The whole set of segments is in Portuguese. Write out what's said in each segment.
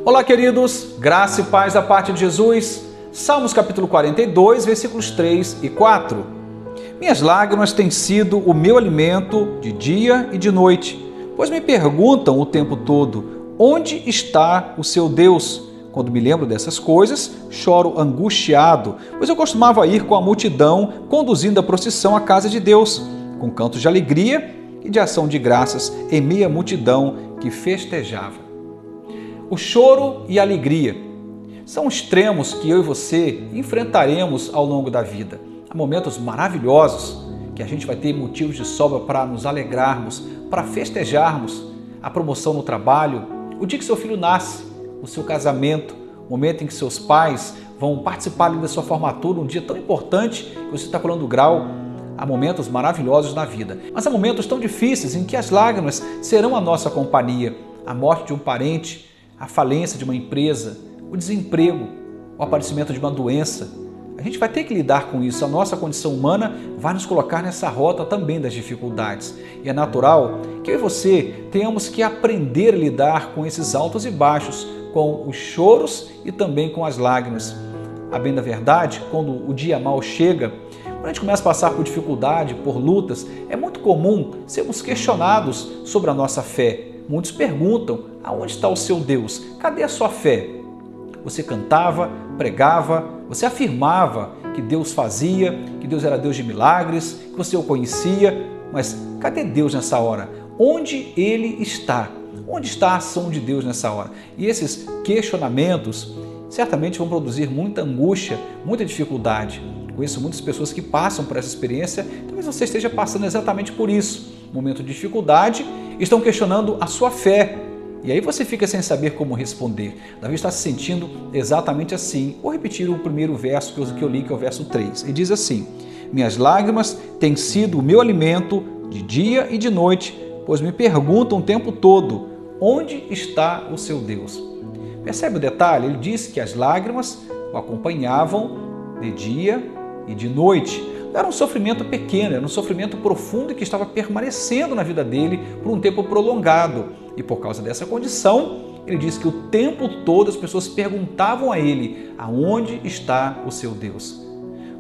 Olá, queridos, graça e paz da parte de Jesus. Salmos capítulo 42, versículos 3 e 4. Minhas lágrimas têm sido o meu alimento de dia e de noite, pois me perguntam o tempo todo, onde está o seu Deus? Quando me lembro dessas coisas, choro angustiado, pois eu costumava ir com a multidão conduzindo a procissão à casa de Deus, com cantos de alegria e de ação de graças em meia multidão que festejava. O choro e a alegria são extremos que eu e você enfrentaremos ao longo da vida. Há momentos maravilhosos que a gente vai ter motivos de sobra para nos alegrarmos, para festejarmos a promoção no trabalho, o dia que seu filho nasce, o seu casamento, o momento em que seus pais vão participar da sua formatura, um dia tão importante que você está colando o grau. Há momentos maravilhosos na vida, mas há momentos tão difíceis em que as lágrimas serão a nossa companhia. A morte de um parente, a falência de uma empresa, o desemprego, o aparecimento de uma doença. A gente vai ter que lidar com isso. A nossa condição humana vai nos colocar nessa rota também das dificuldades. E é natural que eu e você tenhamos que aprender a lidar com esses altos e baixos, com os choros e também com as lágrimas. A bem da verdade, quando o dia mal chega, quando a gente começa a passar por dificuldade, por lutas, é muito comum sermos questionados sobre a nossa fé. Muitos perguntam, aonde está o seu Deus? Cadê a sua fé? Você cantava, pregava, você afirmava que Deus fazia, que Deus era Deus de milagres, que você o conhecia, mas cadê Deus nessa hora? Onde Ele está? Onde está a ação de Deus nessa hora? E esses questionamentos certamente vão produzir muita angústia, muita dificuldade. Conheço muitas pessoas que passam por essa experiência, talvez você esteja passando exatamente por isso. Momento de dificuldade, estão questionando a sua fé. E aí você fica sem saber como responder. Davi está se sentindo exatamente assim. Vou repetir o primeiro verso que eu li, que é o verso 3. E diz assim: minhas lágrimas têm sido o meu alimento de dia e de noite, pois me perguntam o tempo todo, onde está o seu Deus? Percebe o detalhe? Ele diz que as lágrimas o acompanhavam de dia e de noite. Não era um sofrimento pequeno, era um sofrimento profundo que estava permanecendo na vida dele por um tempo prolongado. E por causa dessa condição, ele diz que o tempo todo as pessoas perguntavam a ele, aonde está o seu Deus?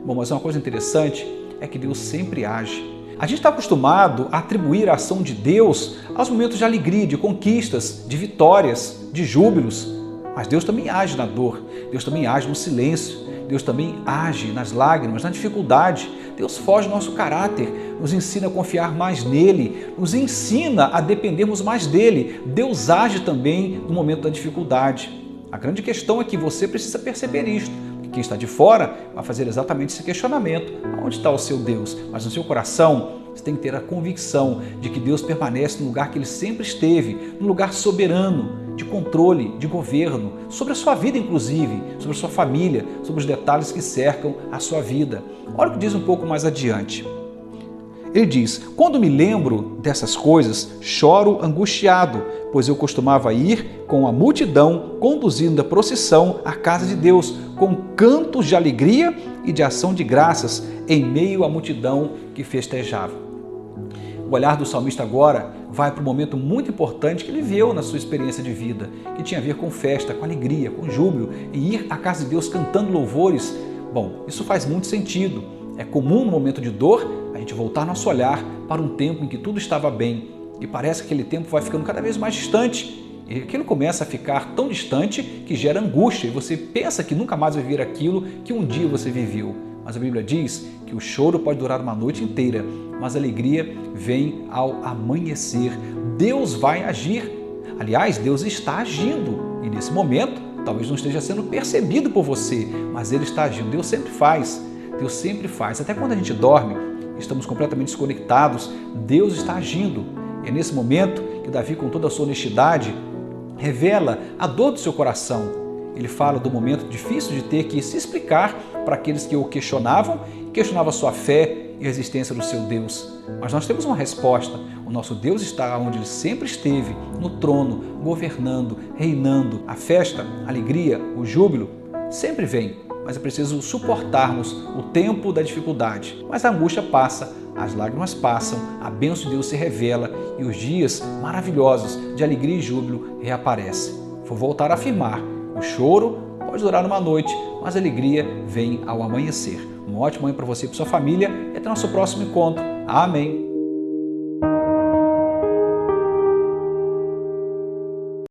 Bom, mas uma coisa interessante é que Deus sempre age. A gente está acostumado a atribuir a ação de Deus aos momentos de alegria, de conquistas, de vitórias, de júbilos. Mas Deus também age na dor, Deus também age no silêncio, Deus também age nas lágrimas, na dificuldade. Deus foge do nosso caráter, nos ensina a confiar mais nele, nos ensina a dependermos mais dele. Deus age também no momento da dificuldade. A grande questão é que você precisa perceber isto, porque quem está de fora vai fazer exatamente esse questionamento. Onde está o seu Deus? Mas no seu coração você tem que ter a convicção de que Deus permanece no lugar que Ele sempre esteve, no lugar soberano, de controle, de governo, sobre a sua vida inclusive, sobre a sua família, sobre os detalhes que cercam a sua vida. Olha o que diz um pouco mais adiante. Ele diz, quando me lembro dessas coisas, choro angustiado, pois eu costumava ir com a multidão conduzindo a procissão à casa de Deus, com cantos de alegria e de ação de graças em meio à multidão que festejava. O olhar do salmista agora vai para um momento muito importante que ele viveu na sua experiência de vida, que tinha a ver com festa, com alegria, com júbilo, e ir à casa de Deus cantando louvores. Bom, isso faz muito sentido. É comum no momento de dor a gente voltar nosso olhar para um tempo em que tudo estava bem e parece que aquele tempo vai ficando cada vez mais distante. E aquilo começa a ficar tão distante que gera angústia e você pensa que nunca mais vai viver aquilo que um dia você viveu. Mas a Bíblia diz que o choro pode durar uma noite inteira, mas a alegria vem ao amanhecer. Deus vai agir. Aliás, Deus está agindo e nesse momento talvez não esteja sendo percebido por você, mas Ele está agindo. Deus sempre faz. Deus sempre faz. Até quando a gente dorme, estamos completamente desconectados, Deus está agindo. E é nesse momento que Davi, com toda a sua honestidade, revela a dor do seu coração. Ele fala do momento difícil de ter que se explicar para aqueles que o questionavam a sua fé e a existência do seu Deus. Mas nós temos uma resposta. O nosso Deus está onde Ele sempre esteve, no trono, governando, reinando. A festa, a alegria, o júbilo sempre vem, mas é preciso suportarmos o tempo da dificuldade. Mas a angústia passa, as lágrimas passam, a bênção de Deus se revela e os dias maravilhosos de alegria e júbilo reaparecem. Vou voltar a afirmar, o choro pode durar uma noite, mas a alegria vem ao amanhecer. Um ótimo manhã para você e para sua família e até nosso próximo encontro. Amém.